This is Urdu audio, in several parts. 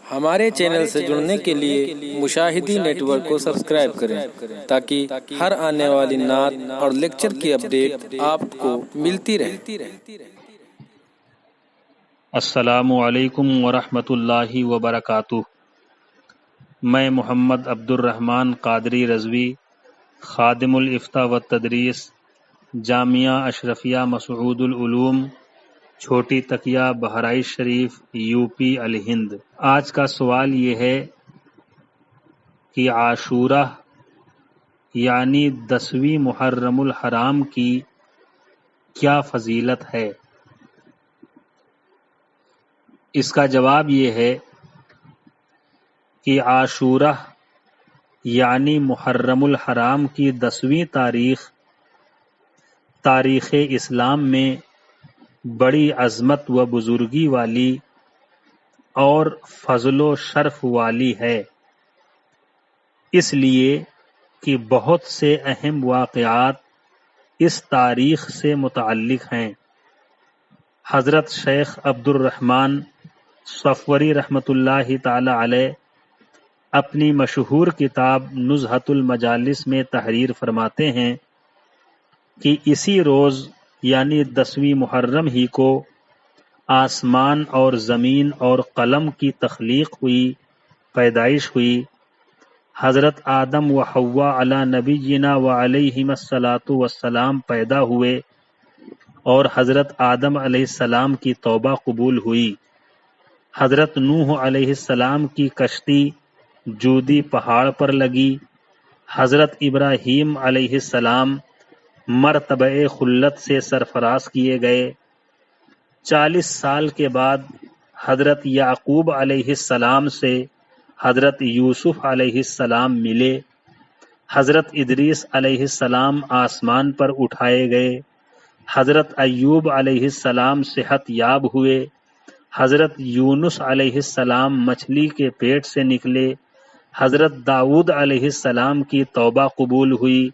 ہمارے چینل سے جڑنے کے لیے مشاہدی نیٹ ورک کو سبسکرائب کریں تاکہ ہر آنے والی نعت اور لیکچر کی اپڈیٹ آپ کو ملتی رہے۔ السلام علیکم ورحمۃ اللہ وبرکاتہ۔ میں محمد عبد الرحمن قادری رضوی، خادم الافتاء و تدریس، جامعہ اشرفیہ مسعود العلوم، چھوٹی تکیہ بہرائچ شریف، یو پی الہند۔ آج کا سوال یہ ہے کہ عاشورہ یعنی 10ویں محرم الحرام کی کیا فضیلت ہے؟ اس کا جواب یہ ہے کہ عاشورہ یعنی محرم الحرام کی 10ویں تاریخ اسلام میں بڑی عظمت و بزرگی والی اور فضل و شرف والی ہے، اس لیے کہ بہت سے اہم واقعات اس تاریخ سے متعلق ہیں۔ حضرت شیخ عبد الرحمن صفوری رحمۃ اللہ تعالی علیہ اپنی مشہور کتاب نزہۃ المجالس میں تحریر فرماتے ہیں کہ اسی روز یعنی 10ویں محرم ہی کو آسمان اور زمین اور قلم کی تخلیق ہوئی، پیدائش ہوئی۔ حضرت آدم و حوا علی نبینا و علیہم الصلاۃ والسلام پیدا ہوئے اور حضرت آدم علیہ السلام کی توبہ قبول ہوئی۔ حضرت نوح علیہ السلام کی کشتی جودی پہاڑ پر لگی۔ حضرت ابراہیم علیہ السلام مرتبہ خلت سے سرفراز کیے گئے۔ 40 سال کے بعد حضرت یعقوب علیہ السلام سے حضرت یوسف علیہ السلام ملے۔ حضرت ادریس علیہ السلام آسمان پر اٹھائے گئے۔ حضرت ایوب علیہ السلام صحت یاب ہوئے۔ حضرت یونس علیہ السلام مچھلی کے پیٹ سے نکلے۔ حضرت داؤد علیہ السلام کی توبہ قبول ہوئی۔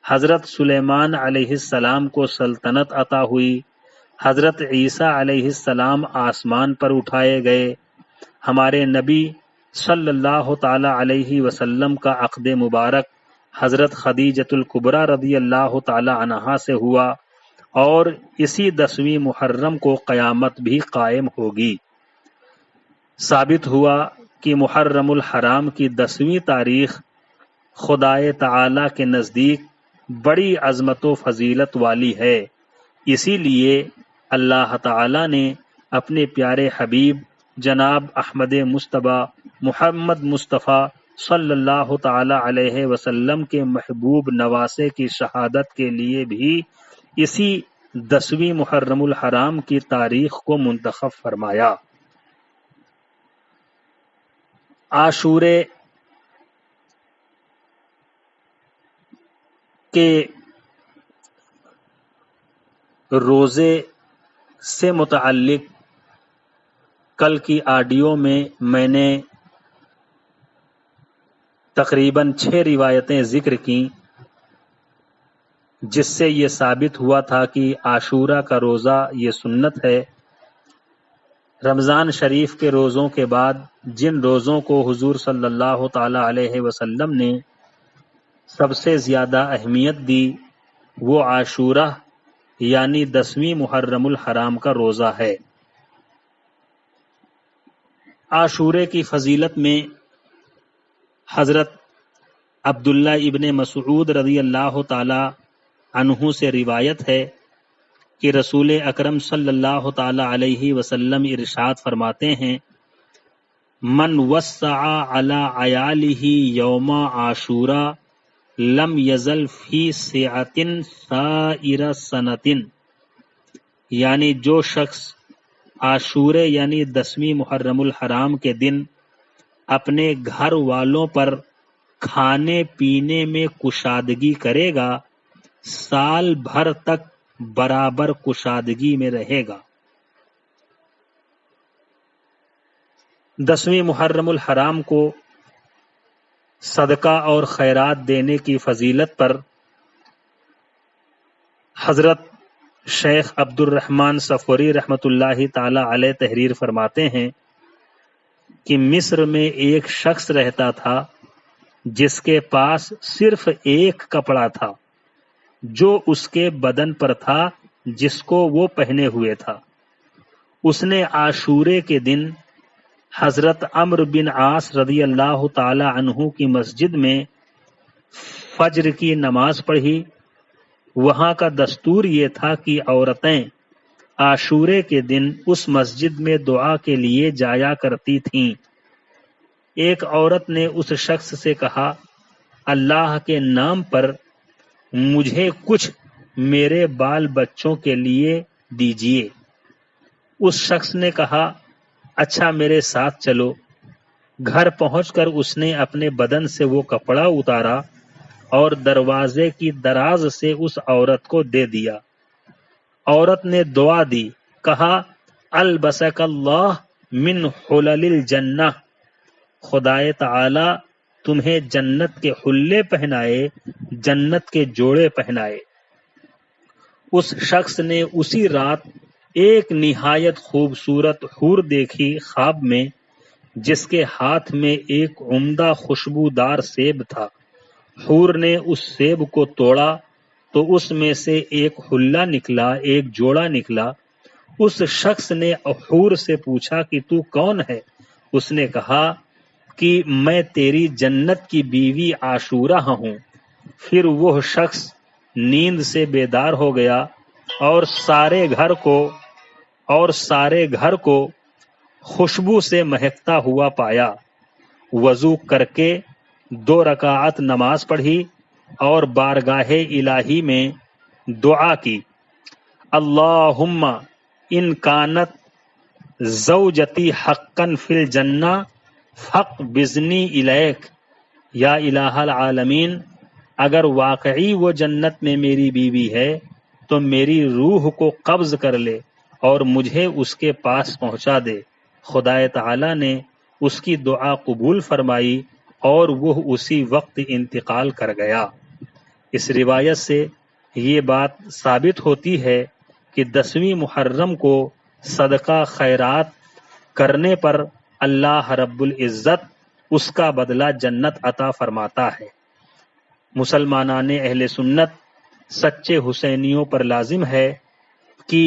حضرت سلیمان علیہ السلام کو سلطنت عطا ہوئی۔ حضرت عیسیٰ علیہ السلام آسمان پر اٹھائے گئے۔ ہمارے نبی صلی اللہ تعالی علیہ وسلم کا عقد مبارک حضرت خدیجۃ الکبریٰ رضی اللہ تعالی عنہا سے ہوا اور اسی 10ویں محرم کو قیامت بھی قائم ہوگی۔ ثابت ہوا کہ محرم الحرام کی 10ویں تاریخ خدائے تعالی کے نزدیک بڑی عظمت و فضیلت والی ہے، اسی لیے اللہ تعالی نے اپنے پیارے حبیب جناب احمد مصطفیٰ محمد مصطفیٰ صلی اللہ تعالی علیہ وسلم کے محبوب نواسے کی شہادت کے لیے بھی اسی 10ویں محرم الحرام کی تاریخ کو منتخب فرمایا۔ عاشورے کے روزے سے متعلق کل کی آڈیو میں نے تقریباً 6 روایتیں ذکر کیں، جس سے یہ ثابت ہوا تھا کہ عاشورہ کا روزہ یہ سنت ہے۔ رمضان شریف کے روزوں کے بعد جن روزوں کو حضور صلی اللہ تعالی علیہ وسلم نے سب سے زیادہ اہمیت دی وہ عاشورہ یعنی 10ویں محرم الحرام کا روزہ ہے۔ عاشورے کی فضیلت میں حضرت عبداللہ ابن مسعود رضی اللہ تعالی عنہ سے روایت ہے کہ رسول اکرم صلی اللہ تعالی علیہ وسلم ارشاد فرماتے ہیں، من وسع علی عیالہ یوم عاشورہ لم یزل فی سعۃ سائر سنۃ، یعنی جو شخص عاشورے یعنی 10ویں محرم الحرام کے دن اپنے گھر والوں پر کھانے پینے میں کشادگی کرے گا، سال بھر تک برابر کشادگی میں رہے گا۔ 10ویں محرم الحرام کو صدقہ اور خیرات دینے کی فضیلت پر حضرت شیخ عبد الرحمن صفوری رحمۃ اللہ تعالی علیہ تحریر فرماتے ہیں کہ مصر میں ایک شخص رہتا تھا جس کے پاس صرف ایک کپڑا تھا جو اس کے بدن پر تھا جس کو وہ پہنے ہوئے تھا۔ اس نے عاشورے کے دن حضرت عمرو بن عاص رضی اللہ تعالی عنہ کی مسجد میں فجر کی نماز پڑھی۔ وہاں کا دستور یہ تھا کہ عورتیں عاشورے کے دن اس مسجد میں دعا کے لیے جایا کرتی تھیں۔ ایک عورت نے اس شخص سے کہا، اللہ کے نام پر مجھے کچھ میرے بال بچوں کے لیے دیجیے۔ اس شخص نے کہا، اچھا میرے ساتھ چلو۔ گھر پہنچ کر اس نے اپنے بدن سے وہ کپڑا اتارا اور دروازے کی دراز سے اس عورت کو دے دیا۔ عورت نے دعا دی، کہا، البسک اللہ من حلل الجنہ، خدائے تعالی تمہیں جنت کے حلے پہنائے، جنت کے جوڑے پہنائے۔ اس شخص نے اسی رات ایک نہایت خوبصورت حور دیکھی خواب میں، جس کے ہاتھ میں ایک عمدہ خوشبودار سیب تھا۔ حور نے اس سیب کو توڑا تو اس میں سے ایک حلہ نکلا، ایک جوڑا نکلا۔ اس شخص نے حور سے پوچھا کہ تو کون ہے؟ اس نے کہا کہ میں تیری جنت کی بیوی عاشورہ ہوں۔ پھر وہ شخص نیند سے بیدار ہو گیا اور سارے گھر کو خوشبو سے مہکتا ہوا پایا۔ وضو کر کے 2 رکعت نماز پڑھی اور بارگاہ الہی میں دعا کی، اللہم ان کانت زوجتی حقا فی الجنہ فاقبضنی الیک، یا الہ العالمین اگر واقعی وہ جنت میں میری بیوی ہے تو میری روح کو قبض کر لے اور مجھے اس کے پاس پہنچا دے۔ خدائے تعالی نے اس کی دعا قبول فرمائی اور وہ اسی وقت انتقال کر گیا۔ اس روایت سے یہ بات ثابت ہوتی ہے کہ 10ویں محرم کو صدقہ خیرات کرنے پر اللہ رب العزت اس کا بدلہ جنت عطا فرماتا ہے۔ مسلمانان اہل سنت سچے حسینیوں پر لازم ہے کہ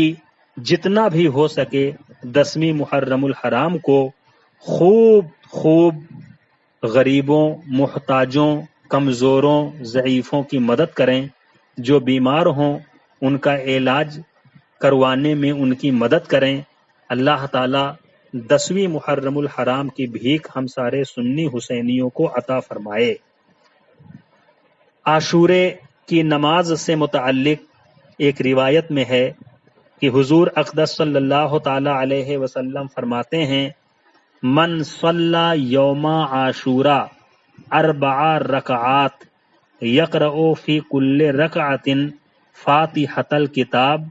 جتنا بھی ہو سکے 10ویں محرم الحرام کو خوب غریبوں، محتاجوں، کمزوروں، ضعیفوں کی مدد کریں۔ جو بیمار ہوں ان کا علاج کروانے میں ان کی مدد کریں۔ اللہ تعالی 10ویں محرم الحرام کی بھیک ہم سارے سنی حسینیوں کو عطا فرمائے۔ عاشورے کی نماز سے متعلق ایک روایت میں ہے کہ حضور اقدس صلی اللہ تعالی علیہ وسلم فرماتے ہیں، من صلی یوم عاشورہ 4 رکعات یقرأ فی کل رکعۃ فاتحۃ الکتاب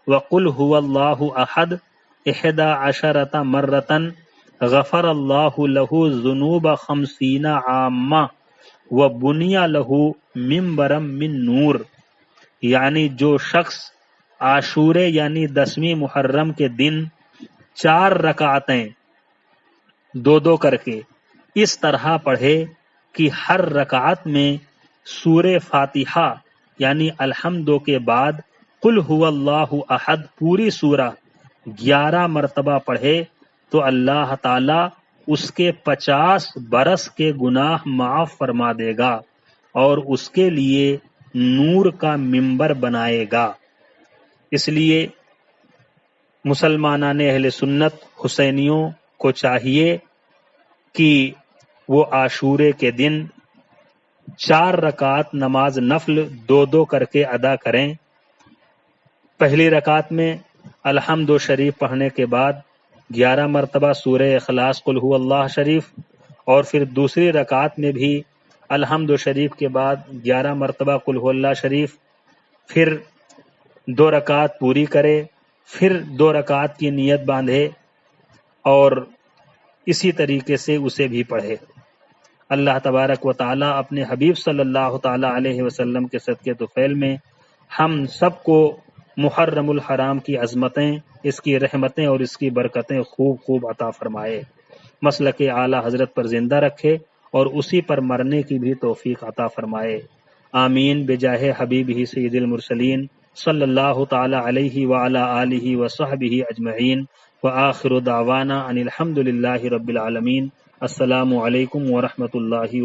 وقل هو اللہ احد 11 مرۃ غفر اللہ لہ ذنوب 50 عامہ وبنی لہ منبرا من نور۔ یعنی جو شخص عاشورے یعنی 10ویں محرم کے دن 4 رکعتیں 2 کر کے اس طرح پڑھے کہ ہر رکعت میں سورہ فاتحہ یعنی الحمدو کے بعد قل هو اللہ احد پوری سورہ 11 مرتبہ پڑھے تو اللہ تعالی اس کے 50 برس کے گناہ معاف فرما دے گا اور اس کے لیے نور کا منبر بنائے گا۔ اس لیے مسلمانان اہل سنت حسینیوں کو چاہیے کہ وہ عاشورے کے دن 4 رکعت نماز نفل 2 کر کے ادا کریں۔ پہلی رکعت میں الحمد شریف پڑھنے کے بعد 11 مرتبہ سورہ اخلاص قل هو اللہ شریف، اور پھر دوسری رکعت میں بھی الحمد شریف کے بعد 11 مرتبہ قل هو اللہ شریف، پھر 2 رکعت پوری کرے، پھر 2 رکعت کی نیت باندھے اور اسی طریقے سے اسے بھی پڑھے۔ اللہ تبارک و تعالی اپنے حبیب صلی اللہ تعالی علیہ وسلم کے صدقے طفیل میں ہم سب کو محرم الحرام کی عظمتیں، اس کی رحمتیں اور اس کی برکتیں خوب عطا فرمائے۔ مسلک اعلی حضرت پر زندہ رکھے اور اسی پر مرنے کی بھی توفیق عطا فرمائے۔ آمین بجاہ حبیبہ سید المرسلین صلی اللہ تعالی علیہ وعلی آلہ وصحبہ اجمعین، وآخر دعوانا ان الحمد للہ رب العالمین۔ السلام علیکم ورحمۃ اللہ